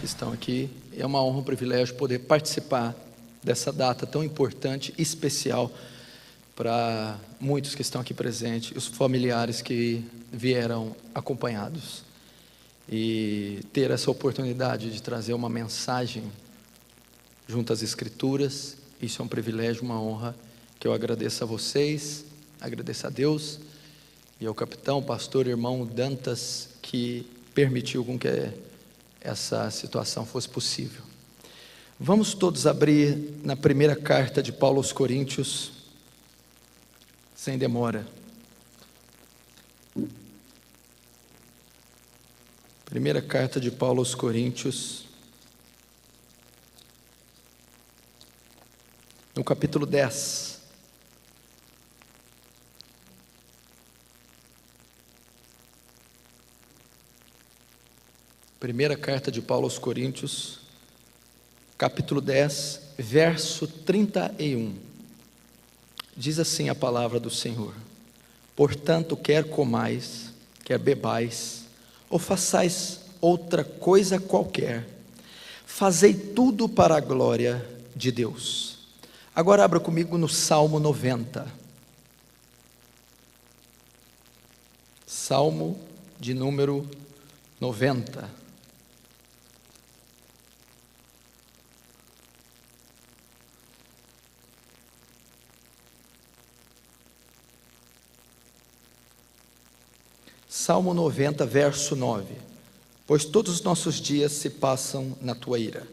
que estão aqui. É uma honra, um privilégio poder participar dessa data tão importante e especial para muitos que estão aqui presentes, os familiares que vieram acompanhados. E ter essa oportunidade de trazer uma mensagem junto às Escrituras, isso é um privilégio, uma honra, que eu agradeço a vocês, agradeço a Deus e ao capitão, pastor, irmão Dantas, que permitiu com que essa situação fosse possível. Vamos todos abrir na primeira carta de Paulo aos Coríntios, sem demora. Primeira carta de Paulo aos Coríntios, no capítulo 10. Primeira carta de Paulo aos Coríntios, capítulo 10, verso 31. Diz assim a palavra do Senhor: portanto, quer comais, quer bebais, ou façais outra coisa qualquer, fazei tudo para a glória de Deus. Agora abra comigo no Salmo 90. Salmo de número 90. Salmo 90, verso 9. Pois todos os nossos dias se passam na tua ira.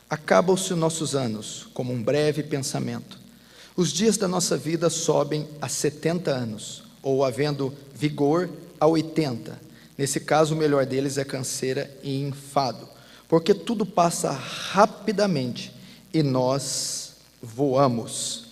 Acabam-se os nossos anos, como um breve pensamento. Os dias da nossa vida sobem a 70 anos, ou havendo vigor a 80. Nesse caso, o melhor deles é canseira e enfado, porque tudo passa rapidamente e nós voamos.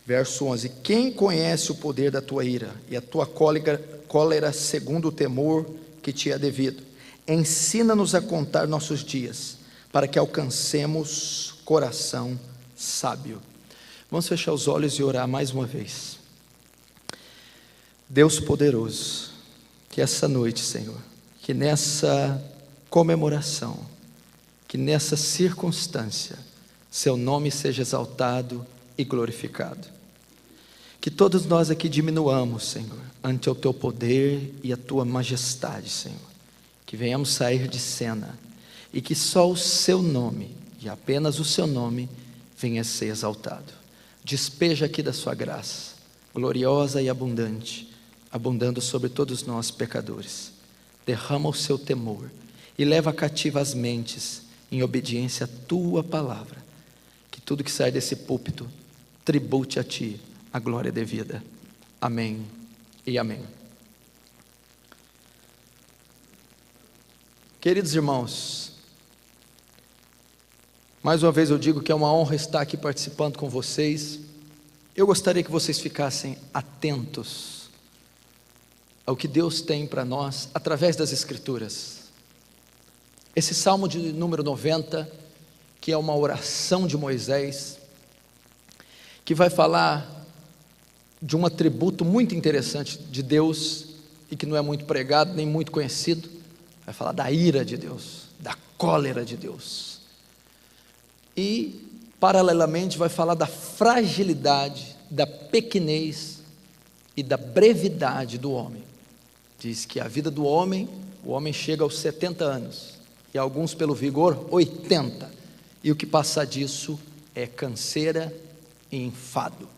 Verso 11: quem conhece o poder da tua ira e a tua cólera segundo o temor que te é devido? Ensina-nos a contar nossos dias, para que alcancemos coração sábio. Vamos fechar os olhos e orar mais uma vez. Deus poderoso, que essa noite, Senhor, que nessa comemoração, que nessa circunstância, seu nome seja exaltado e glorificado. Que todos nós aqui diminuamos, Senhor, ante o teu poder e a tua majestade, Senhor. Que venhamos sair de cena e que só o seu nome, e apenas o seu nome, venha a ser exaltado. Despeja aqui da sua graça, gloriosa e abundante, abundando sobre todos nós pecadores. Derrama o seu temor e leva cativa as mentes em obediência à tua palavra. Que tudo que sai desse púlpito tribute a ti a glória devida. Amém e amém. Queridos irmãos, mais uma vez eu digo que é uma honra estar aqui participando com vocês. Eu gostaria que vocês ficassem atentos ao que Deus tem para nós através das Escrituras. Esse Salmo de número 90, que é uma oração de Moisés, que vai falar de um atributo muito interessante de Deus, e que não é muito pregado, nem muito conhecido. Vai falar da ira de Deus, da cólera de Deus. E, paralelamente, vai falar da fragilidade, da pequenez e da brevidade do homem. Diz que a vida do homem, o homem chega aos 70 anos, e alguns pelo vigor, 80. E o que passa disso é canseira e enfado.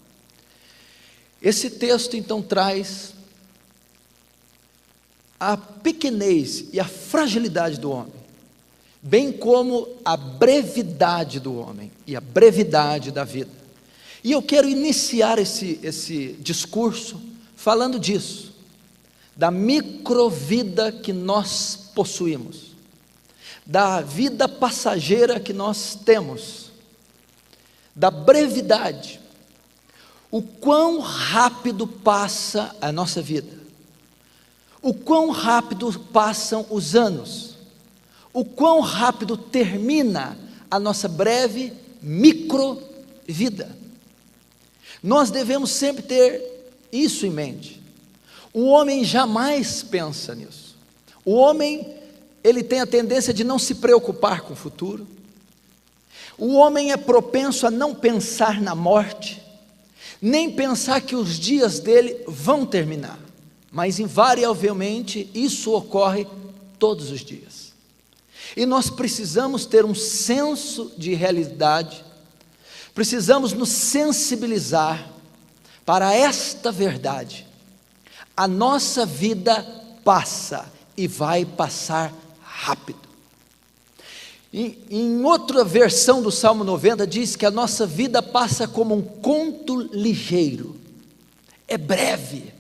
Esse texto então traz a pequenez e a fragilidade do homem, bem como a brevidade do homem e a brevidade da vida. E eu quero iniciar esse discurso falando disso, da microvida que nós possuímos, da vida passageira que nós temos, da brevidade. O quão rápido passa a nossa vida, o quão rápido passam os anos, o quão rápido termina a nossa breve microvida. Nós devemos sempre ter isso em mente. O homem jamais pensa nisso. O homem ele tem a tendência de não se preocupar com o futuro. O homem é propenso a não pensar na morte, nem pensar que os dias dele vão terminar, mas invariavelmente isso ocorre todos os dias. E nós precisamos ter um senso de realidade, precisamos nos sensibilizar para esta verdade. A nossa vida passa e vai passar rápido. Em outra versão do Salmo 90 diz que a nossa vida passa como um conto ligeiro, é breve,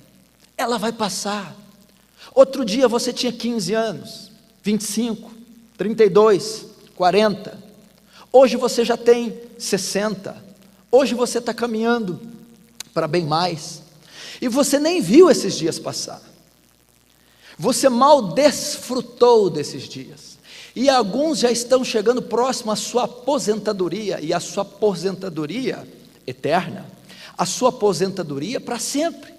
ela vai passar. Outro dia você tinha 15 anos, 25, 32, 40, hoje você já tem 60, hoje você está caminhando para bem mais, e você nem viu esses dias passar, você mal desfrutou desses dias, e alguns já estão chegando próximo à sua aposentadoria, e a sua aposentadoria eterna, a sua aposentadoria para sempre.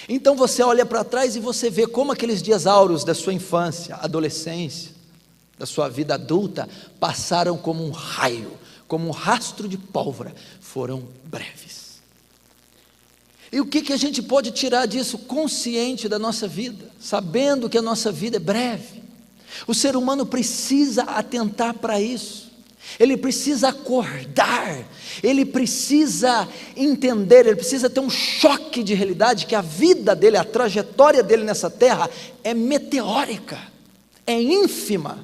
Então você olha para trás e você vê como aqueles dias áureos da sua infância, adolescência, da sua vida adulta, passaram como um raio, como um rastro de pólvora, foram breves. E o que a gente pode tirar disso, consciente da nossa vida, sabendo que a nossa vida é breve? O ser humano precisa atentar para isso, ele precisa acordar, ele precisa entender, ele precisa ter um choque de realidade, que a vida dele, a trajetória dele nessa terra é meteórica, é ínfima,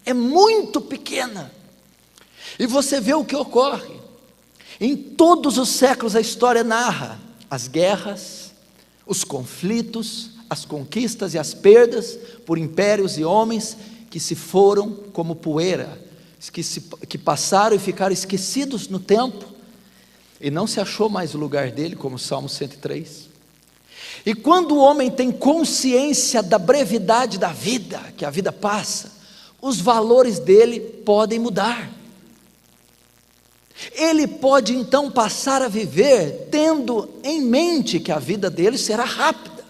é muito pequena. E você vê o que ocorre, em todos os séculos a história narra as guerras, os conflitos, as conquistas e as perdas por impérios e homens que se foram como poeira, que passaram e ficaram esquecidos no tempo, e não se achou mais o lugar dele, como o Salmo 103. E quando o homem tem consciência da brevidade da vida, que a vida passa, os valores dele podem mudar. Ele pode então passar a viver tendo em mente que a vida dele será rápida.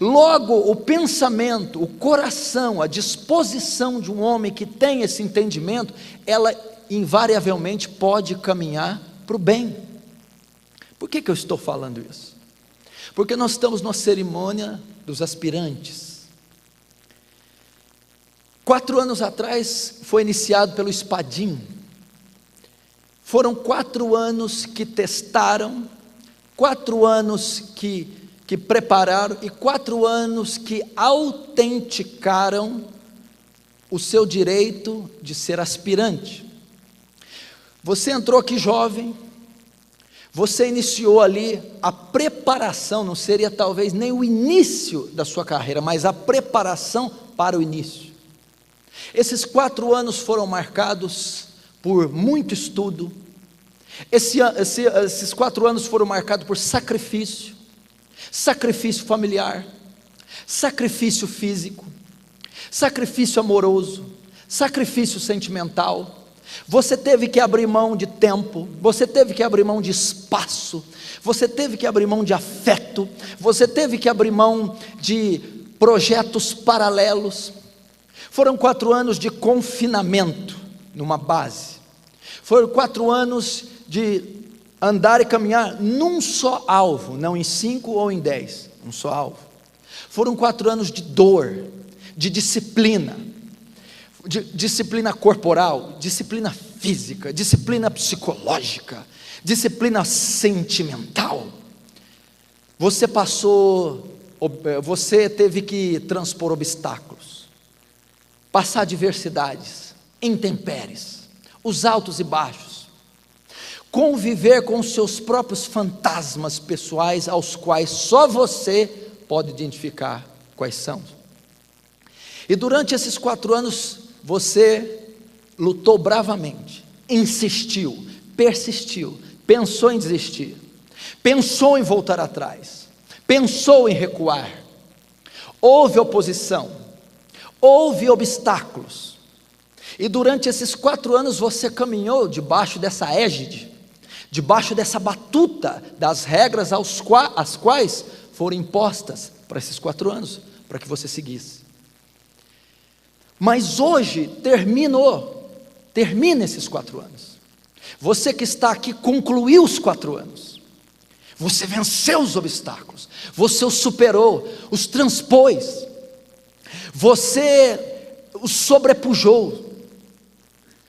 Logo, o pensamento, o coração, a disposição de um homem que tem esse entendimento, ela invariavelmente pode caminhar para o bem. Por que eu estou falando isso? Porque nós estamos na cerimônia dos aspirantes. 4 anos atrás foi iniciado pelo Espadim. Foram 4 anos que testaram, 4 anos que prepararam e 4 anos que autenticaram o seu direito de ser aspirante. Você entrou aqui jovem, você iniciou ali a preparação, não seria talvez nem o início da sua carreira, mas a preparação para o início. Esses 4 anos foram marcados por muito estudo, esses 4 anos foram marcados por sacrifício familiar, sacrifício físico, sacrifício amoroso, sacrifício sentimental. Você teve que abrir mão de tempo, você teve que abrir mão de espaço, você teve que abrir mão de afeto, você teve que abrir mão de projetos paralelos. Foram 4 anos de confinamento numa base, foram 4 anos de andar e caminhar num só alvo, não em 5 ou em 10, um só alvo. Foram 4 anos de dor, de disciplina corporal, disciplina física, disciplina psicológica, disciplina sentimental. Você teve que transpor obstáculos, passar adversidades, intempéries, os altos e baixos, conviver com os seus próprios fantasmas pessoais, aos quais só você pode identificar quais são. E durante esses 4 anos, você lutou bravamente, insistiu, persistiu, pensou em desistir, pensou em voltar atrás, pensou em recuar, houve oposição, houve obstáculos, e durante esses 4 anos você caminhou debaixo dessa égide, debaixo dessa batuta das regras as quais foram impostas para esses 4 anos, para que você seguisse. Mas hoje termina esses 4 anos. Você que está aqui concluiu os 4 anos. Você venceu os obstáculos, você os superou, os transpôs, você os sobrepujou.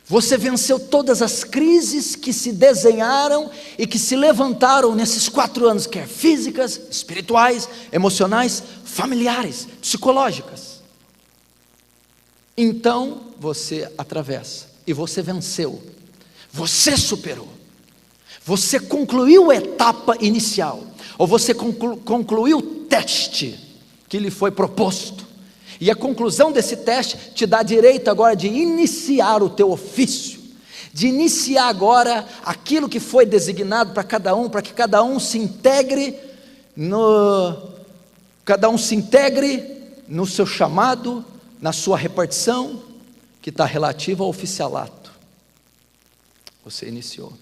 Você venceu todas as crises que se desenharam e que se levantaram nesses 4 anos, quer físicas, espirituais, emocionais, familiares, psicológicas. Então você atravessa e você venceu, você superou, você concluiu a etapa inicial, ou você concluiu o teste que lhe foi proposto. E a conclusão desse teste te dá direito agora de iniciar o teu ofício, de iniciar agora aquilo que foi designado para que cada um se integre no seu chamado, na sua repartição, que está relativa ao oficialato. Você iniciou.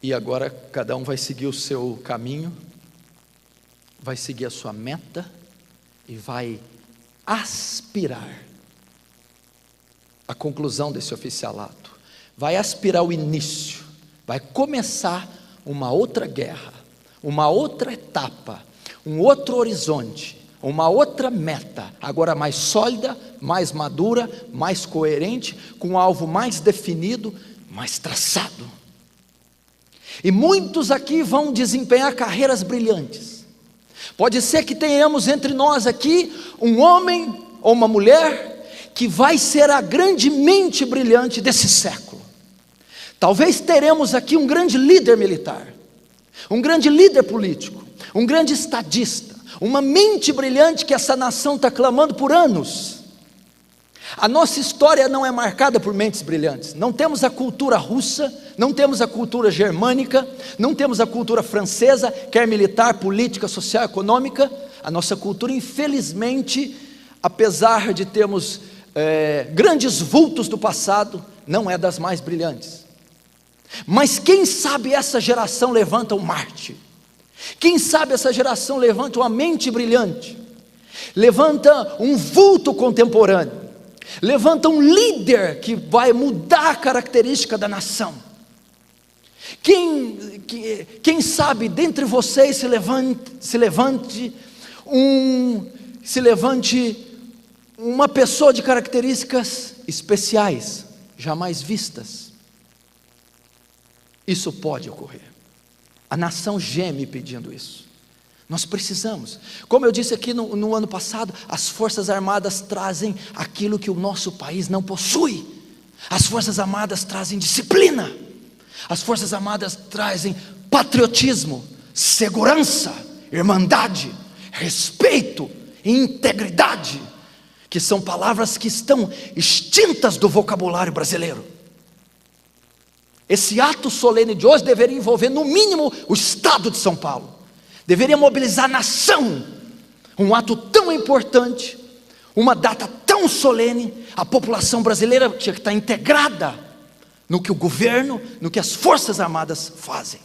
E agora cada um vai seguir o seu caminho, vai seguir a sua meta, e vai aspirar a conclusão desse oficialato, vai aspirar o início, vai começar uma outra guerra, uma outra etapa, um outro horizonte, uma outra meta, agora mais sólida, mais madura, mais coerente, com um alvo mais definido, mais traçado. E muitos aqui vão desempenhar carreiras brilhantes. Pode ser que tenhamos entre nós aqui um homem ou uma mulher que vai ser a grande mente brilhante desse século. Talvez teremos aqui um grande líder militar, um grande líder político, um grande estadista, uma mente brilhante que essa nação está clamando por anos. A nossa história não é marcada por mentes brilhantes. Não temos a cultura russa, não temos a cultura germânica, não temos a cultura francesa, quer militar, política, social, econômica. A nossa cultura, infelizmente, apesar de termos grandes vultos do passado, não é das mais brilhantes. Mas quem sabe essa geração levanta um Marte, quem sabe essa geração levanta uma mente brilhante, levanta um vulto contemporâneo, levanta um líder que vai mudar a característica da nação. Quem sabe dentre vocês se levante uma pessoa de características especiais, jamais vistas. Isso pode ocorrer. A nação geme pedindo isso. Nós precisamos. Como eu disse aqui no ano passado, as Forças Armadas trazem aquilo que o nosso país não possui. As Forças Armadas trazem disciplina. As Forças Armadas trazem patriotismo, segurança, irmandade, respeito e integridade, que são palavras que estão extintas do vocabulário brasileiro. Esse ato solene de hoje deveria envolver no mínimo o Estado de São Paulo. Deveria mobilizar a nação, um ato tão importante, uma data tão solene. A população brasileira tinha que estar integrada no que o governo, no que as Forças Armadas fazem.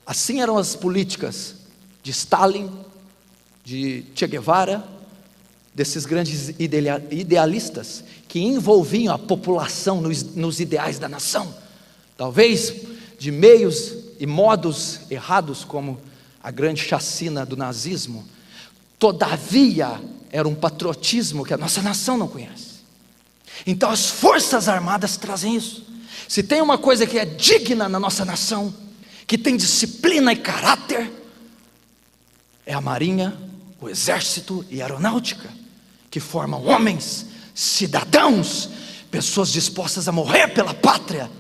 Assim eram as políticas de Stalin, de Che Guevara, desses grandes idealistas que envolviam a população nos ideais da nação, talvez de meios e modos errados, como a grande chacina do nazismo. Todavia era um patriotismo que a nossa nação não conhece. Então as Forças Armadas trazem isso. Se tem uma coisa que é digna na nossa nação, que tem disciplina e caráter, é a Marinha, o Exército e a Aeronáutica, que formam homens, cidadãos, pessoas dispostas a morrer pela pátria,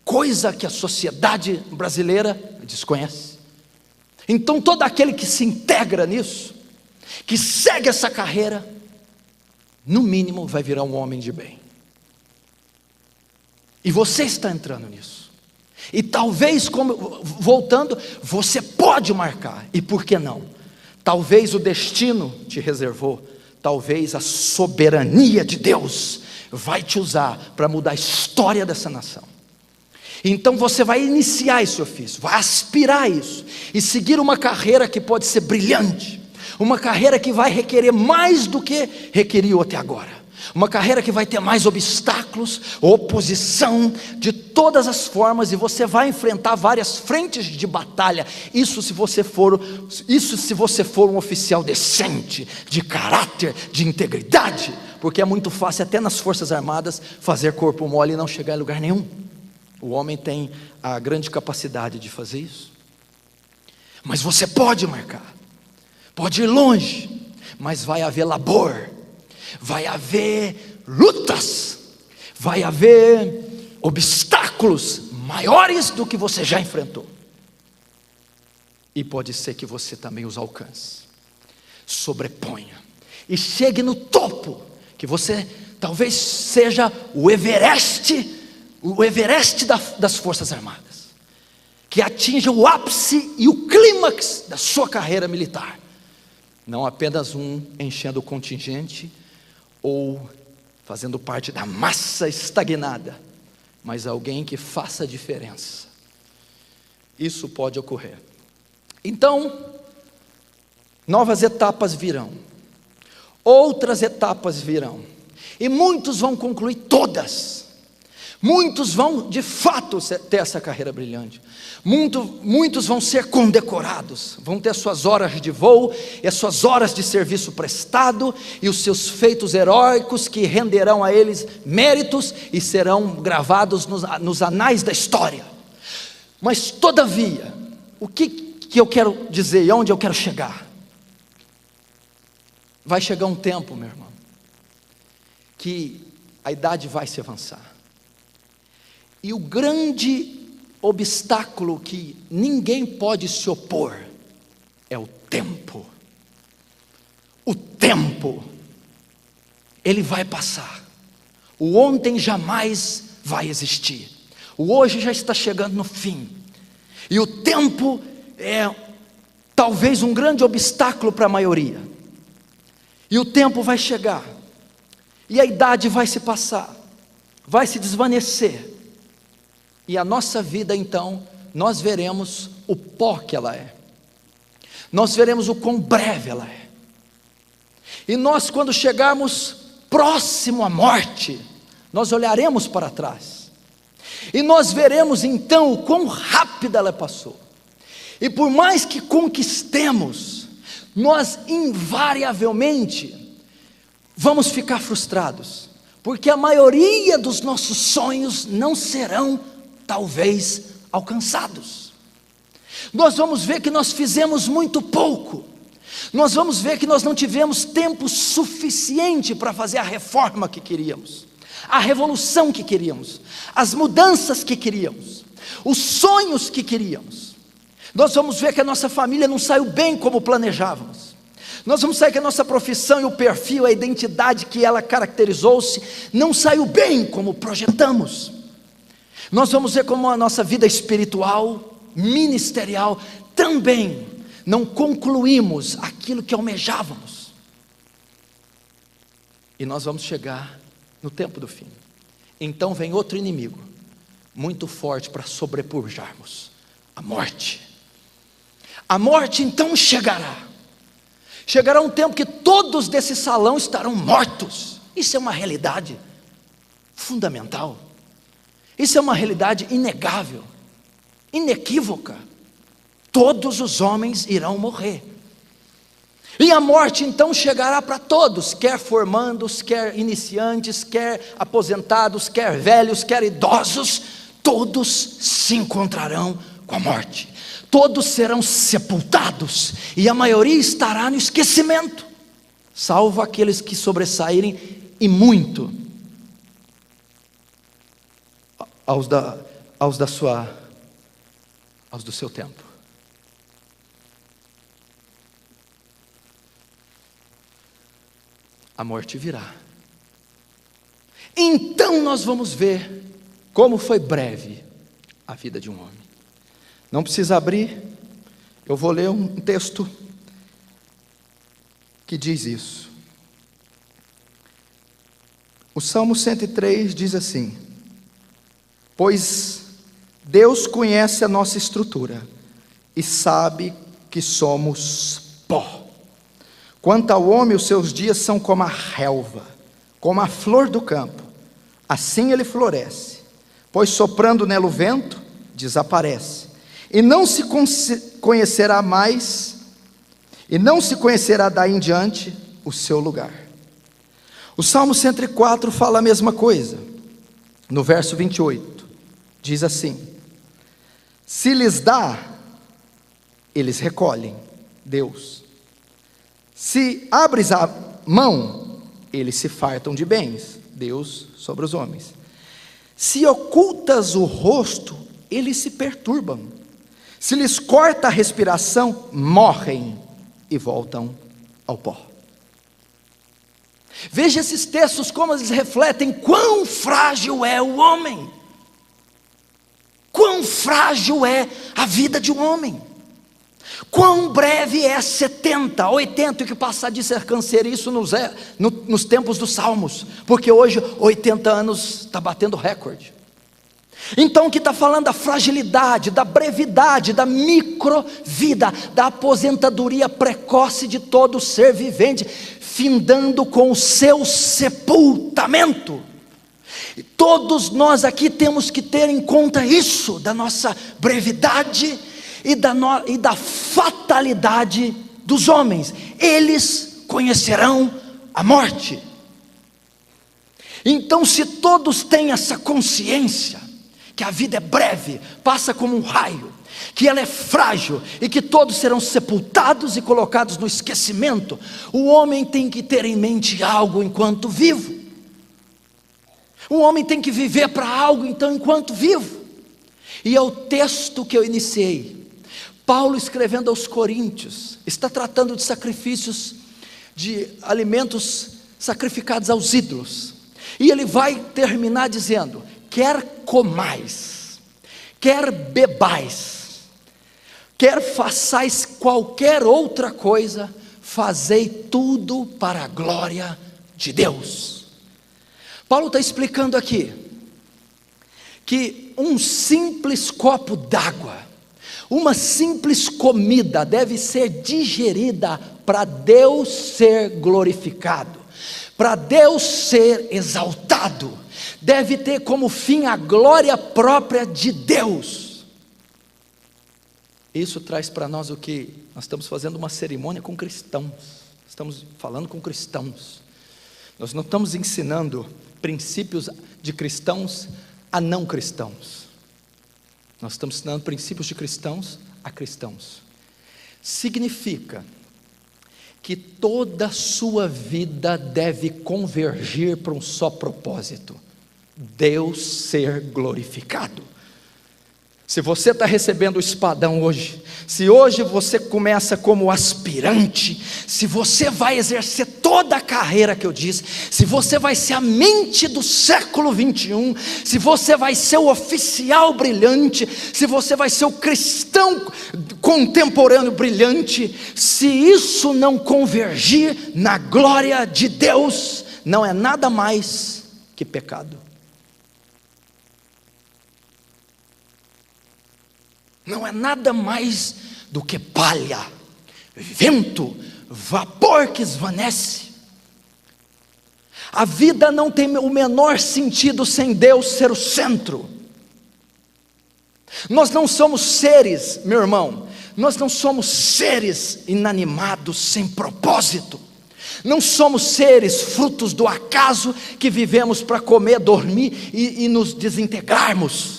coisa que a sociedade brasileira desconhece. Então todo aquele que se integra nisso, que segue essa carreira, no mínimo vai virar um homem de bem. E você está entrando nisso. E talvez, voltando, você pode marcar. E por que não? Talvez o destino te reservou, talvez a soberania de Deus vai te usar para mudar a história dessa nação. Então você vai iniciar esse ofício, vai aspirar isso, e seguir uma carreira que pode ser brilhante, uma carreira que vai requerer mais do que requeriu até agora, uma carreira que vai ter mais obstáculos, oposição de todas as formas, e você vai enfrentar várias frentes de batalha. Isso se você for um oficial decente, de caráter, de integridade, porque é muito fácil até nas Forças Armadas fazer corpo mole e não chegar em lugar nenhum. O homem tem a grande capacidade de fazer isso. Mas você pode marcar, pode ir longe, mas vai haver labor, vai haver lutas, vai haver obstáculos maiores do que você já enfrentou, e pode ser que você também os alcance, sobreponha e chegue no topo, que você talvez seja o Everest das Forças Armadas, que atinja o ápice e o clímax da sua carreira militar, não apenas um enchendo o contingente ou fazendo parte da massa estagnada, mas alguém que faça a diferença. Isso pode ocorrer. Então, novas etapas virão, outras etapas virão, e muitos vão concluir todas. Muitos vão de fato ter essa carreira brilhante, muitos vão ser condecorados, vão ter suas horas de voo, e as suas horas de serviço prestado, e os seus feitos heróicos que renderão a eles méritos, e serão gravados nos anais da história. Mas todavia, o que eu quero dizer e onde eu quero chegar? Vai chegar um tempo, meu irmão, que a idade vai se avançar, e o grande obstáculo que ninguém pode se opor é o tempo. O tempo, ele vai passar. O ontem jamais vai existir. O hoje já está chegando no fim. E o tempo é talvez um grande obstáculo para a maioria. E o tempo vai chegar. E a idade vai se passar, vai se desvanecer. E a nossa vida então, nós veremos o pó que ela é. Nós veremos o quão breve ela é. E nós, quando chegarmos próximo à morte, nós olharemos para trás. E nós veremos então o quão rápida ela passou. E por mais que conquistemos, nós invariavelmente vamos ficar frustrados, porque a maioria dos nossos sonhos não serão talvez alcançados. Nós vamos ver que nós fizemos muito pouco. Nós vamos ver que nós não tivemos tempo suficiente para fazer a reforma que queríamos, a revolução que queríamos, as mudanças que queríamos, os sonhos que queríamos. Nós vamos ver que a nossa família não saiu bem como planejávamos. Nós vamos ver que a nossa profissão e o perfil, a identidade que ela caracterizou-se, não saiu bem como projetamos. Nós vamos ver como a nossa vida espiritual, ministerial, também não concluímos aquilo que almejávamos. E nós vamos chegar no tempo do fim. Então vem outro inimigo, muito forte para sobrepujarmos: a morte. A morte então chegará. Chegará um tempo que todos desse salão estarão mortos. Isso é uma realidade fundamental. Isso é uma realidade inegável, inequívoca. Todos os homens irão morrer. E a morte então chegará para todos, quer formandos, quer iniciantes, quer aposentados, quer velhos, quer idosos. Todos se encontrarão com a morte. Todos serão sepultados, e a maioria estará no esquecimento, salvo aqueles que sobressaírem, e muito, aos do seu tempo. A morte virá. Então nós vamos ver como foi breve a vida de um homem. Não precisa abrir, eu vou ler um texto que diz isso. O Salmo 103 diz assim: pois Deus conhece a nossa estrutura e sabe que somos pó. Quanto ao homem, os seus dias são como a relva, como a flor do campo. Assim ele floresce, pois soprando nele o vento, desaparece. E não se conhecerá mais, e não se conhecerá daí em diante o seu lugar. O Salmo 104 fala a mesma coisa. No verso 28, diz assim: se lhes dá, eles recolhem, Deus. Se abres a mão, eles se fartam de bens, Deus sobre os homens. Se ocultas o rosto, eles se perturbam. Se lhes corta a respiração, morrem e voltam ao pó. Veja esses textos como eles refletem quão frágil é o homem. Quão frágil é a vida de um homem. Quão breve é 70, 80, e que passar de ser cancerígeno nos tempos dos Salmos, porque hoje 80 anos está batendo recorde. Então o que está falando da fragilidade, da brevidade, da microvida, da aposentadoria precoce de todo ser vivente, findando com o seu sepultamento. E todos nós aqui temos que ter em conta isso, da nossa brevidade e da fatalidade dos homens. Eles conhecerão a morte. Então, se todos têm essa consciência, que a vida é breve, passa como um raio, que ela é frágil e que todos serão sepultados e colocados no esquecimento, o homem tem que ter em mente algo enquanto vivo. O homem tem que viver para algo então enquanto vivo. E é o texto que eu iniciei. Paulo, escrevendo aos Coríntios, está tratando de sacrifícios, de alimentos sacrificados aos ídolos. E ele vai terminar dizendo: quer comais, quer bebais, quer façais qualquer outra coisa, fazei tudo para a glória de Deus. Paulo está explicando aqui que um simples copo d'água, uma simples comida deve ser digerida para Deus ser glorificado, para Deus ser exaltado, deve ter como fim a glória própria de Deus. Isso traz para nós o que? Nós estamos fazendo uma cerimônia com cristãos, estamos falando com cristãos, nós não estamos ensinando princípios de cristãos a não cristãos, nós estamos ensinando princípios de cristãos a cristãos. Significa que toda a sua vida deve convergir para um só propósito: Deus ser glorificado. Se você está recebendo o espadão hoje, se hoje você começa como aspirante, se você vai exercer toda a carreira que eu disse, se você vai ser a mente do século 21, se você vai ser o oficial brilhante, se você vai ser o cristão contemporâneo brilhante, se isso não convergir na glória de Deus, não é nada mais que pecado. Não é nada mais do que palha, vento, vapor que esvanece. A vida não tem o menor sentido sem Deus ser o centro. Nós não somos seres, meu irmão, nós não somos seres inanimados sem propósito. Não somos seres frutos do acaso que vivemos para comer, dormir e nos desintegrarmos.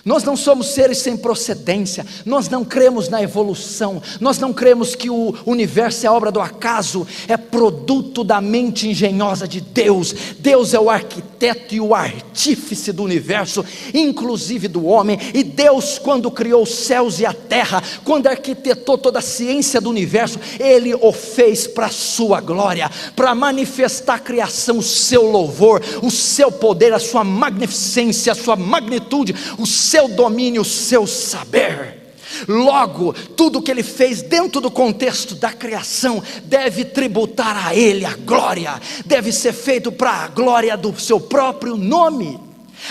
Nós não somos seres sem procedência, nós não cremos na evolução, nós não cremos que o universo é obra do acaso, é produto da mente engenhosa de Deus. Deus é o arquiteto e o artífice do universo, inclusive do homem. E Deus, quando criou os céus e a terra, quando arquitetou toda a ciência do universo, Ele o fez para a sua glória, para manifestar a criação, o seu louvor, o seu poder, a sua magnificência, a sua magnitude, o seu domínio, o seu saber. Logo, tudo que Ele fez dentro do contexto da criação deve tributar a Ele a glória, deve ser feito para a glória do seu próprio nome.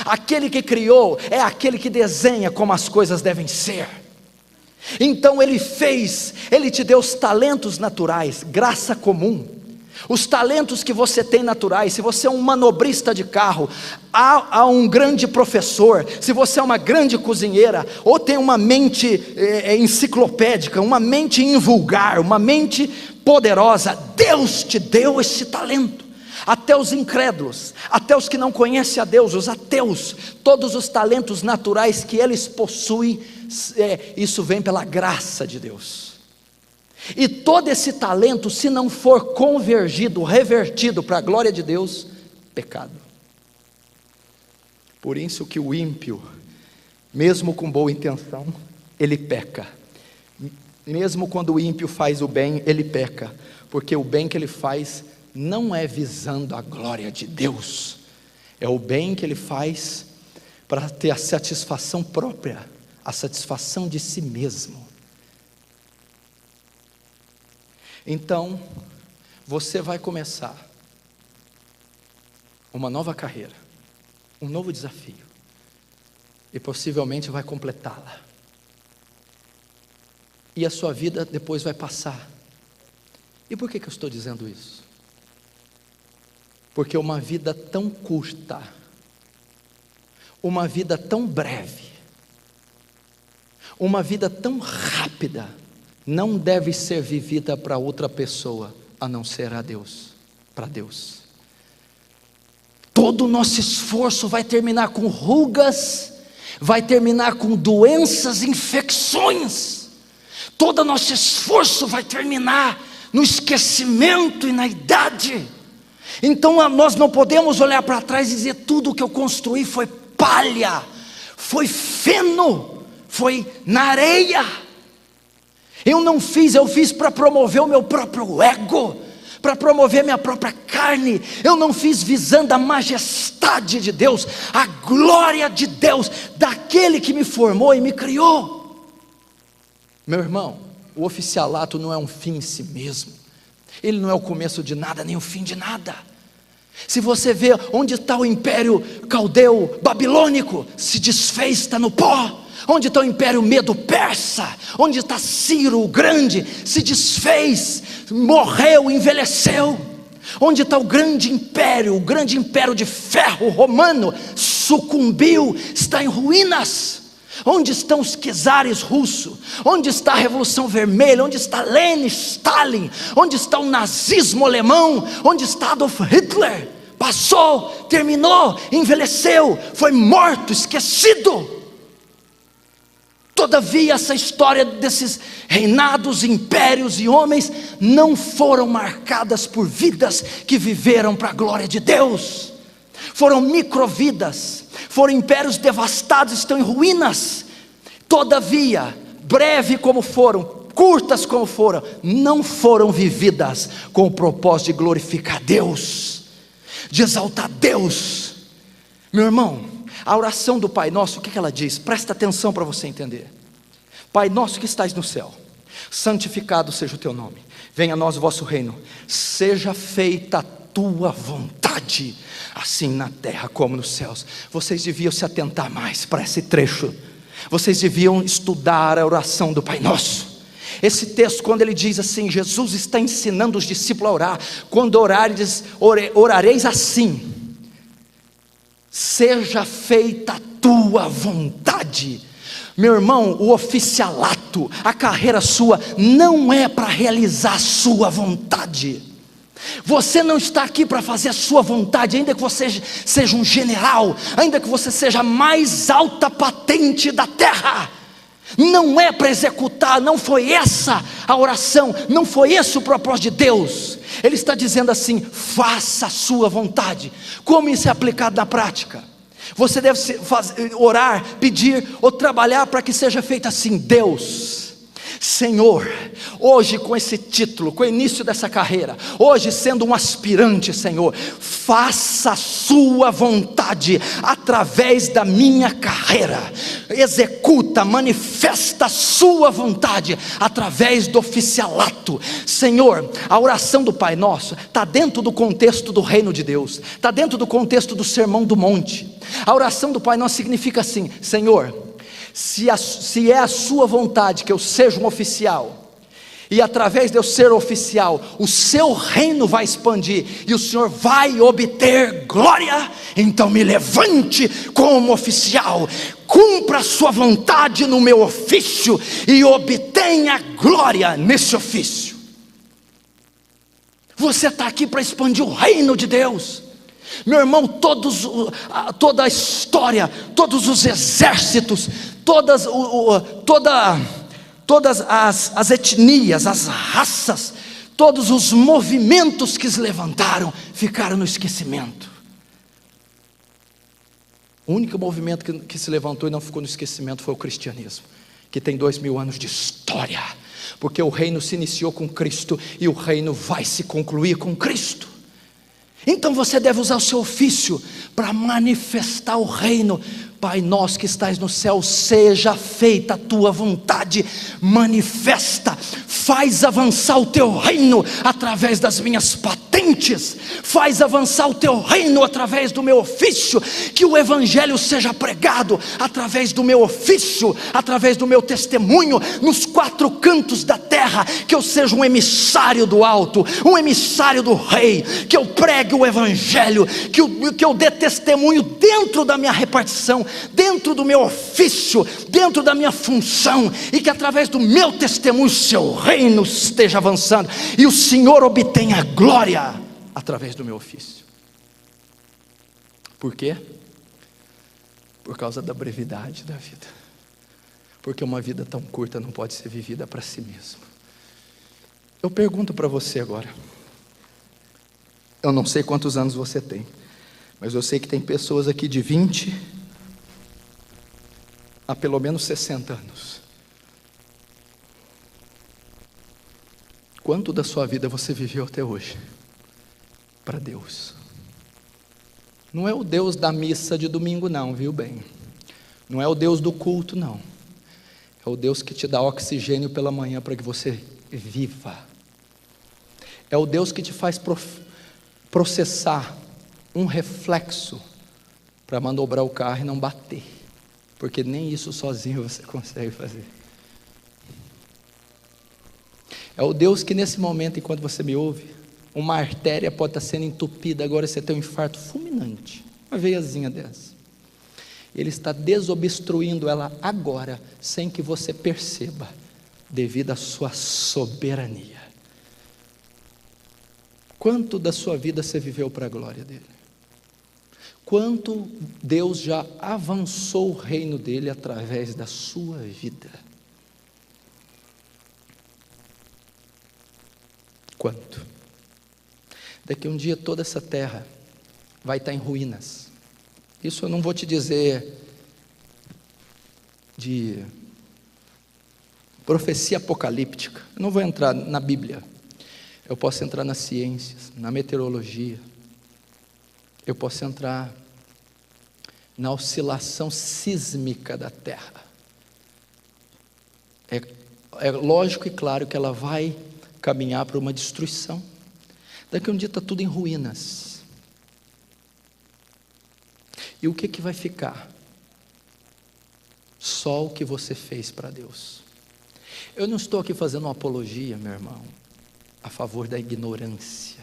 Aquele que criou é aquele que desenha como as coisas devem ser. Então Ele te deu os talentos naturais, graça comum. Os talentos que você tem naturais. Se você é um manobrista de carro, há um grande professor. Se você é uma grande cozinheira, ou tem uma mente enciclopédica, uma mente invulgar, uma mente poderosa, Deus te deu esse talento. Até os incrédulos, até os que não conhecem a Deus, os ateus, todos os talentos naturais que eles possuem, isso vem pela graça de Deus. E todo esse talento, se não for convergido, revertido para a glória de Deus, pecado. Por isso que o ímpio, mesmo com boa intenção, ele peca. Mesmo quando o ímpio faz o bem, ele peca, porque o bem que ele faz não é visando a glória de Deus, é o bem que ele faz para ter a satisfação própria, a satisfação de si mesmo. Então, você vai começar uma nova carreira, um novo desafio, e possivelmente vai completá-la, e a sua vida depois vai passar. E por que eu estou dizendo isso? Porque uma vida tão curta, uma vida tão breve, uma vida tão rápida, não deve ser vivida para outra pessoa, a não ser a Deus, para Deus. Todo o nosso esforço vai terminar com rugas, vai terminar com doenças, infecções. Todo o nosso esforço vai terminar no esquecimento e na idade. Então nós não podemos olhar para trás e dizer: tudo que eu construí foi palha, foi feno, foi na areia. Eu fiz para promover o meu próprio ego, para promover minha própria carne. Eu não fiz visando a majestade de Deus, a glória de Deus, daquele que me formou e me criou. Meu irmão, o oficialato não é um fim em si mesmo, ele não é o começo de nada, nem o fim de nada. Se você vê onde está o império caldeu babilônico, se desfez, está no pó. Onde está o império medo-persa? Onde está Ciro o grande? Se desfez, morreu, envelheceu. Onde está o grande império de ferro romano? Sucumbiu, está em ruínas. Onde estão os czares russos? Onde está a Revolução Vermelha? Onde está Lenin, Stalin? Onde está o nazismo alemão? Onde está Adolf Hitler? Passou, terminou, envelheceu, foi morto, esquecido. Todavia, essa história desses reinados, impérios e homens não foram marcadas por vidas que viveram para a glória de Deus. Foram microvidas, foram impérios devastados, estão em ruínas. Todavia, breve como foram, curtas como foram, não foram vividas com o propósito de glorificar Deus, de exaltar Deus. Meu irmão, a oração do Pai Nosso, o que ela diz? Presta atenção para você entender. Pai nosso que estás no céu, santificado seja o teu nome, venha a nós o vosso reino, seja feita a tua vontade, assim na terra como nos céus. Vocês deviam se atentar mais para esse trecho, vocês deviam estudar a oração do Pai Nosso. Esse texto, quando ele diz assim, Jesus está ensinando os discípulos a orar. Quando orareis, orareis assim: seja feita a tua vontade. Meu irmão, o oficialato, a carreira sua, não é para realizar a sua vontade. Você não está aqui para fazer a sua vontade, ainda que você seja um general, ainda que você seja a mais alta patente da terra. Não é para executar, não foi essa a oração, não foi esse o propósito de Deus. Ele está dizendo assim: faça a sua vontade. Como isso é aplicado na prática? Você deve orar, pedir ou trabalhar para que seja feito assim: Deus, Senhor, hoje com esse título, com o início dessa carreira, hoje sendo um aspirante, Senhor, faça a sua vontade através da minha carreira, executa, manifesta a sua vontade através do oficialato. Senhor, a oração do Pai Nosso está dentro do contexto do reino de Deus, está dentro do contexto do Sermão do Monte. A oração do Pai Nosso significa assim: Senhor, se é a sua vontade que eu seja um oficial, e através de eu ser oficial, o seu reino vai expandir, e o Senhor vai obter glória, então me levante como oficial, cumpra a sua vontade no meu ofício, e obtenha glória nesse ofício. Você está aqui para expandir o reino de Deus. Meu irmão, toda a história, todos os exércitos, todas as etnias, as raças, todos os movimentos que se levantaram, ficaram no esquecimento. O único movimento que se levantou e não ficou no esquecimento foi o cristianismo, que tem 2000 anos de história, porque o reino se iniciou com Cristo, e o reino vai se concluir com Cristo. Então você deve usar o seu ofício para manifestar o reino. Pai nosso que estais no céu, seja feita a tua vontade, manifesta, faz avançar o teu reino através das minhas patentes, faz avançar o teu reino através do meu ofício, que o evangelho seja pregado através do meu ofício, através do meu testemunho, nos 4 cantos da terra, que eu seja um emissário do alto, um emissário do rei, que eu pregue o evangelho, que eu dê testemunho dentro da minha repartição, dentro do meu ofício, dentro da minha função, e que através do meu testemunho o seu reino esteja avançando, e o Senhor obtenha glória através do meu ofício. Por quê? Por causa da brevidade da vida, porque uma vida tão curta não pode ser vivida para si mesmo. Eu pergunto para você agora, eu não sei quantos anos você tem, mas eu sei que tem pessoas aqui de 20 a pelo menos 60 anos. Quanto da sua vida você viveu até hoje para Deus? Não é o Deus da missa de domingo não, viu bem? Não é o Deus do culto não. É o Deus que te dá oxigênio pela manhã para que você viva. É o Deus que te faz processar um reflexo para manobrar o carro e não bater, porque nem isso sozinho você consegue fazer. É o Deus que nesse momento, enquanto você me ouve, uma artéria pode estar sendo entupida, agora você tem um infarto fulminante, uma veiazinha dessa. Ele está desobstruindo ela agora, sem que você perceba, devido à sua soberania. Quanto da sua vida você viveu para a glória dele? Quanto Deus já avançou o reino dele através da sua vida? Quanto? Daqui um dia toda essa terra vai estar em ruínas. Isso eu não vou te dizer de profecia apocalíptica, eu não vou entrar na Bíblia, eu posso entrar nas ciências, na meteorologia, eu posso entrar na oscilação sísmica da terra. É lógico e claro que ela vai caminhar para uma destruição. Daqui um dia está tudo em ruínas. E o que vai ficar? Só o que você fez para Deus. Eu não estou aqui fazendo uma apologia, meu irmão, a favor da ignorância.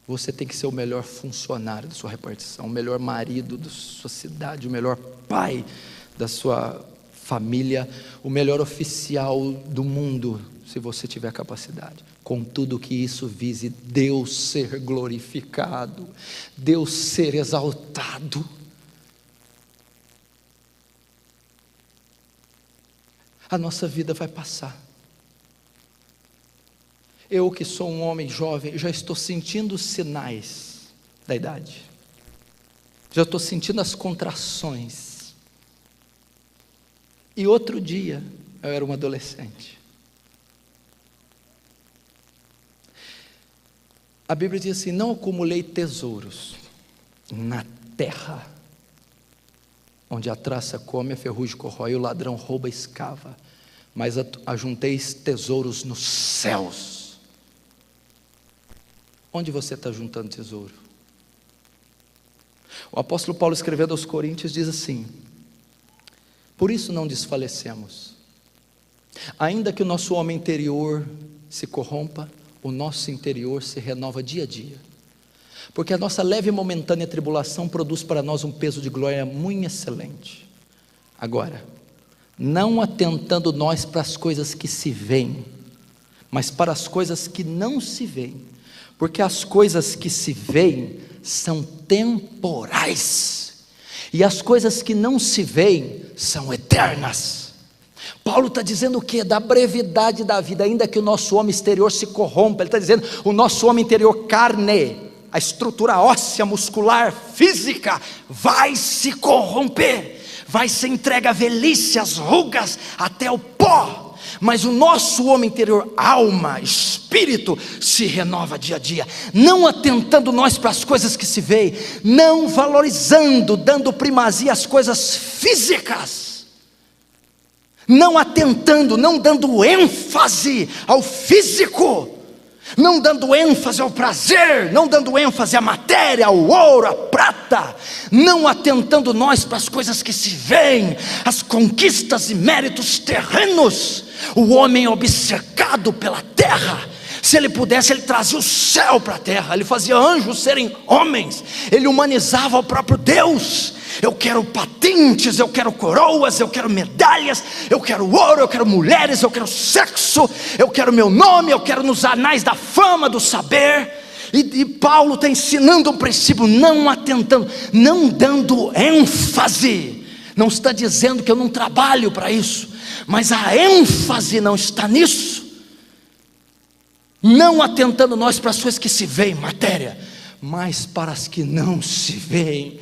Você tem que ser o melhor funcionário da sua repartição, o melhor marido da sua cidade, o melhor pai da sua família, o melhor oficial do mundo, se você tiver capacidade. Contudo que isso vise Deus ser glorificado, Deus ser exaltado. A nossa vida vai passar. Eu que sou um homem jovem, já estou sentindo os sinais da idade. Já estou sentindo as contrações. E outro dia, eu era um adolescente. A Bíblia diz assim: não acumulei tesouros na terra, onde a traça come, a ferrugem corrói, o ladrão rouba e escava, mas ajunteis tesouros nos céus. Onde você está juntando tesouro? O apóstolo Paulo, escrevendo aos Coríntios, diz assim: Por isso não desfalecemos. Ainda que o nosso homem interior se corrompa, o nosso interior se renova dia a dia. Porque a nossa leve e momentânea tribulação produz para nós um peso de glória muito excelente. Agora, não atentando nós para as coisas que se veem, mas para as coisas que não se veem. Porque as coisas que se veem são temporais, e as coisas que não se veem são eternas. Paulo está dizendo o que? Da brevidade da vida, ainda que o nosso homem exterior se corrompa. Ele está dizendo, o nosso homem interior, carne, a estrutura óssea, muscular, física, vai se corromper, vai ser entregue à velhice, às rugas, até o pó. Mas o nosso homem interior, alma, espírito, se renova dia a dia, não atentando nós para as coisas que se veem, não valorizando, dando primazia às coisas físicas, não atentando, não dando ênfase ao físico, não dando ênfase ao prazer, não dando ênfase à matéria, ao ouro, à prata, não atentando nós para as coisas que se veem, as conquistas e méritos terrenos. O homem é obcecado pela terra. Se ele pudesse, ele trazia o céu para a terra, ele fazia anjos serem homens, ele humanizava o próprio Deus. Eu quero patentes, eu quero coroas, eu quero medalhas, eu quero ouro, eu quero mulheres, eu quero sexo, eu quero meu nome, eu quero nos anais da fama, do saber. E Paulo está ensinando um princípio, não atentando, não dando ênfase. Não está dizendo que eu não trabalho para isso, mas a ênfase não está nisso. Não atentando nós para as coisas que se veem, matéria, mas para as que não se veem.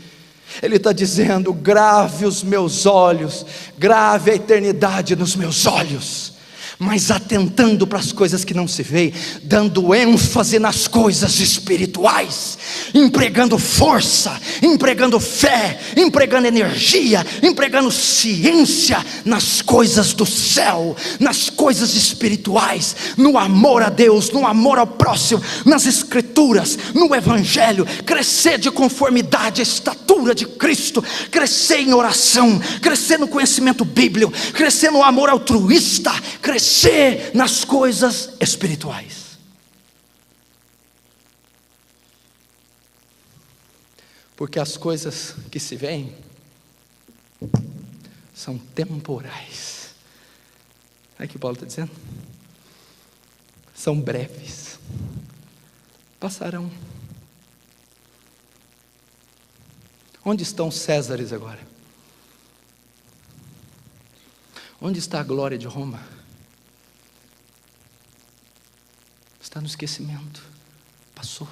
Ele está dizendo, grave os meus olhos, grave a eternidade nos meus olhos, mas atentando para as coisas que não se veem, dando ênfase nas coisas espirituais, empregando força, empregando fé, empregando energia, empregando ciência nas coisas do céu, nas coisas espirituais, no amor a Deus, no amor ao próximo, nas escrituras, no evangelho, crescer de conformidade à estatura de Cristo, crescer em oração, crescer no conhecimento bíblico, crescer no amor altruísta, crescer nas coisas espirituais. Porque as coisas que se veem são temporais. É o que Paulo está dizendo? São breves, passarão. Onde estão os Césares agora? Onde está a glória de Roma? Está no esquecimento, passou.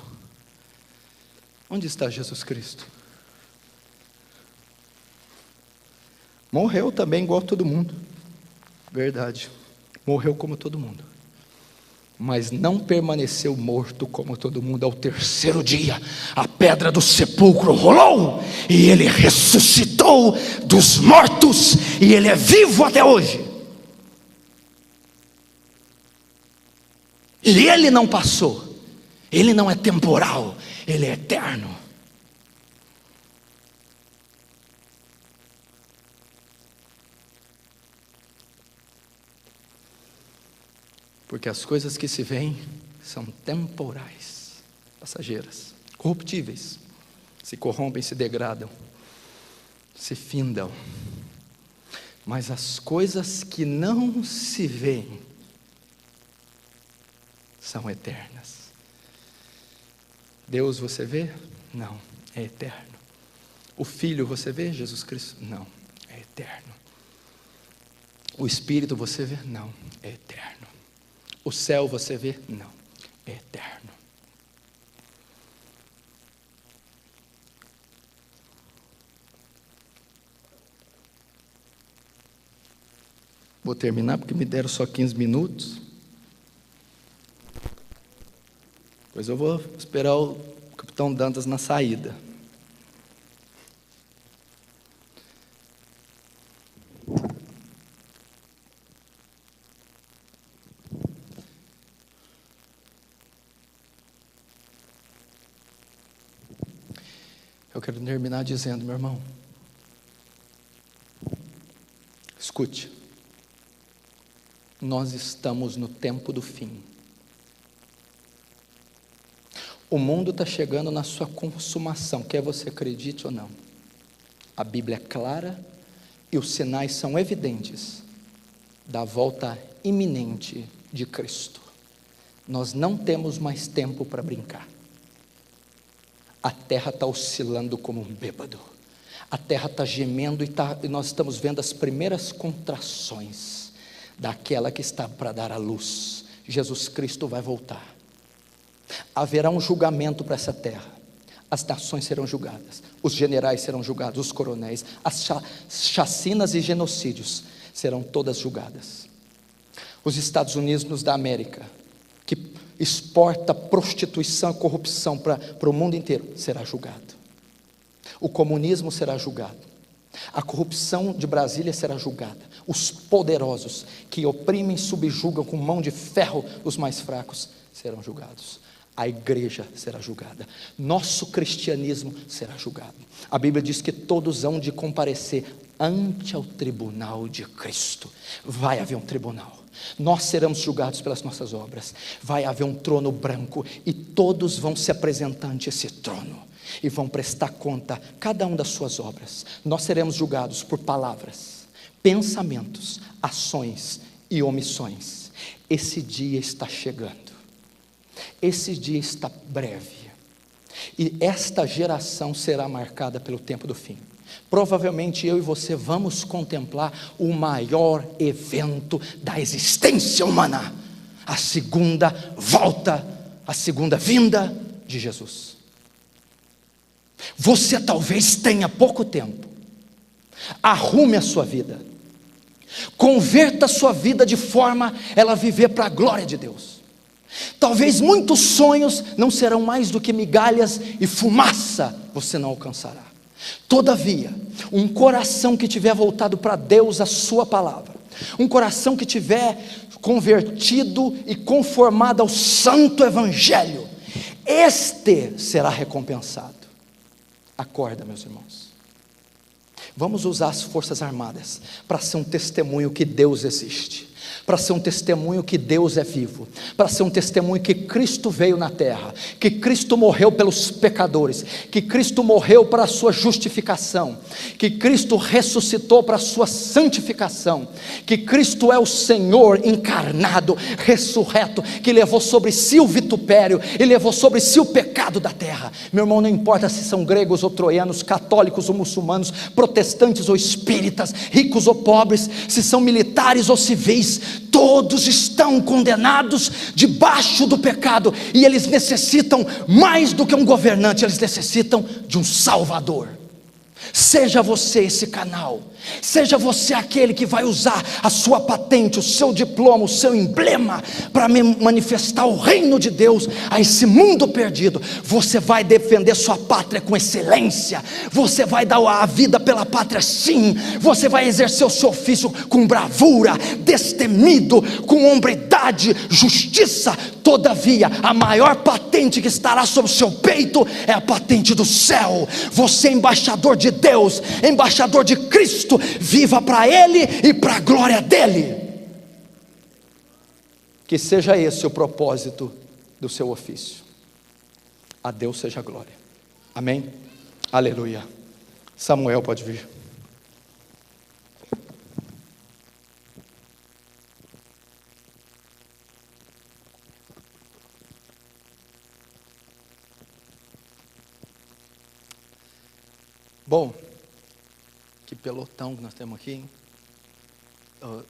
Onde está Jesus Cristo? Morreu também igual todo mundo, verdade, morreu como todo mundo, mas não permaneceu morto como todo mundo. Ao terceiro dia, a pedra do sepulcro rolou, e ele ressuscitou dos mortos, e ele é vivo até hoje. E ele não passou, ele não é temporal, ele é eterno. Porque as coisas que se veem são temporais, passageiras, corruptíveis, se corrompem, se degradam, se findam. Mas as coisas que não se veem são eternas. Deus você vê? Não, é eterno. O Filho você vê? Jesus Cristo? Não, é eterno. O Espírito você vê? Não, é eterno. O céu você vê? Não, é eterno. Vou terminar porque me deram só 15 minutos. Pois eu vou esperar o capitão Dantas na saída. Eu quero terminar dizendo, meu irmão, Escute, nós estamos no tempo do fim. O mundo está chegando na sua consumação, quer você acredite ou não. A Bíblia é clara e os sinais são evidentes da volta iminente de Cristo. Nós não temos mais tempo para brincar. A terra está oscilando como um bêbado. A terra está gemendo e nós estamos vendo as primeiras contrações daquela que está para dar a luz. Jesus Cristo vai voltar. Haverá um julgamento para essa terra. As nações serão julgadas, os generais serão julgados, os coronéis, as chacinas e genocídios serão todas julgadas. Os Estados Unidos da América, que exporta prostituição e corrupção para o mundo inteiro, será julgado. O comunismo será julgado. A corrupção de Brasília será julgada. Os poderosos que oprimem e subjugam com mão de ferro os mais fracos serão julgados. A igreja será julgada. Nosso cristianismo será julgado. A Bíblia diz que todos hão de comparecer ante ao tribunal de Cristo. Vai haver um tribunal. Nós seremos julgados pelas nossas obras. Vai haver um trono branco e todos vão se apresentar ante esse trono e vão prestar conta, cada um das suas obras. Nós seremos julgados por palavras, pensamentos, ações e omissões. Esse dia está chegando. Esse dia está breve. E esta geração será marcada pelo tempo do fim. Provavelmente eu e você vamos contemplar o maior evento da existência humana, a segunda volta, a segunda vinda de Jesus. Você talvez tenha pouco tempo. Arrume a sua vida, converta a sua vida de forma a ela viver para a glória de Deus. Talvez muitos sonhos não serão mais do que migalhas e fumaça você não alcançará. Todavia, um coração que tiver voltado para Deus, a sua palavra, um coração que tiver convertido e conformado ao santo evangelho, este será recompensado. Acorda, meus irmãos. Vamos usar as forças armadas para ser um testemunho que Deus existe, para ser um testemunho que Deus é vivo, para ser um testemunho que Cristo veio na terra, que Cristo morreu pelos pecadores, que Cristo morreu para a sua justificação, que Cristo ressuscitou para a sua santificação, que Cristo é o Senhor encarnado, ressurreto, que levou sobre si o vitupério e levou sobre si o pecado da terra. Meu irmão, não importa se são gregos ou troianos, católicos ou muçulmanos, protestantes ou espíritas, ricos ou pobres, se são militares ou civis, todos estão condenados debaixo do pecado, e eles necessitam mais do que um governante, eles necessitam de um Salvador. Seja você esse canal, seja você aquele que vai usar a sua patente, o seu diploma, o seu emblema, para manifestar o reino de Deus a esse mundo perdido. Você vai defender sua pátria com excelência, você vai dar a vida pela pátria sim, você vai exercer o seu ofício com bravura, destemido, com hombridade, justiça. Todavia, a maior patente que estará sobre o seu peito é a patente do céu. Você é embaixador de Deus, embaixador de Cristo. Viva para Ele e para a glória dEle. Que seja esse o propósito do seu ofício. A Deus seja a glória. Amém? Aleluia. Samuel pode vir. Bom, que pelotão que nós temos aqui, hein?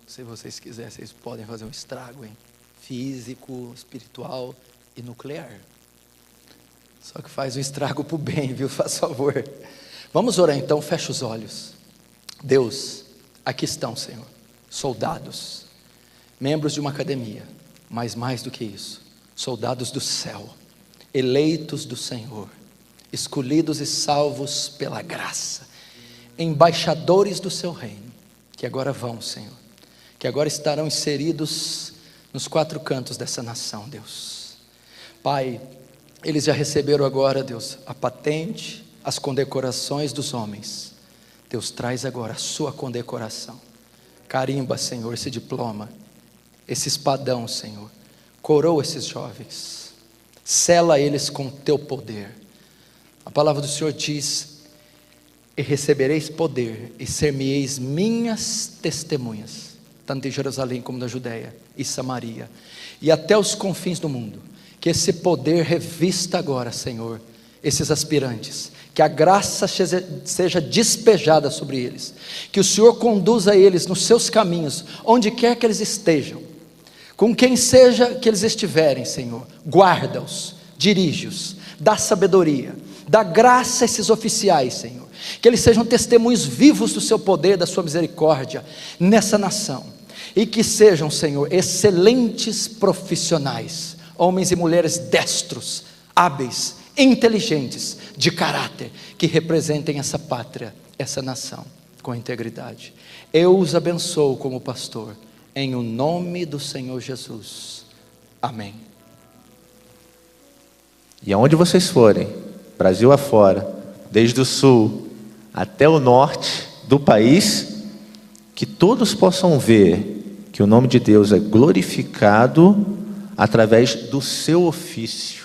Se vocês quiserem, vocês podem fazer um estrago, hein? Físico, espiritual e nuclear. Só que faz um estrago para o bem, viu? Faz favor. Vamos orar então, fecha os olhos. Deus, aqui estão, Senhor, soldados, membros de uma academia, mas mais do que isso, soldados do céu, eleitos do Senhor, escolhidos e salvos pela graça, embaixadores do seu reino, que agora vão, Senhor, que agora estarão inseridos nos quatro cantos dessa nação, Deus. Pai, eles já receberam agora, Deus, a patente, as condecorações dos homens. Deus, traz agora a sua condecoração, Carimba, Senhor, esse diploma, esse espadão, Senhor. Coroa esses jovens. Sela eles com teu poder. A palavra do Senhor diz: e recebereis poder, e ser-me-eis minhas testemunhas, tanto em Jerusalém como na Judéia e Samaria, e até os confins do mundo. Que esse poder revista agora, Senhor, esses aspirantes, que a graça seja despejada sobre eles, que o Senhor conduza eles nos seus caminhos, onde quer que eles estejam, com quem seja que eles estiverem, Senhor. Guarda-os, dirige-os, dá sabedoria, dá graça a esses oficiais, Senhor, que eles sejam testemunhos vivos do seu poder, da sua misericórdia nessa nação, e que sejam, Senhor, excelentes profissionais, homens e mulheres destros, hábeis, inteligentes, de caráter, que representem essa pátria, essa nação, com integridade. Eu os abençoo como pastor, em o nome do Senhor Jesus, amém. E aonde vocês forem, Brasil afora, desde o sul até o norte do país, que todos possam ver que o nome de Deus é glorificado através do seu ofício.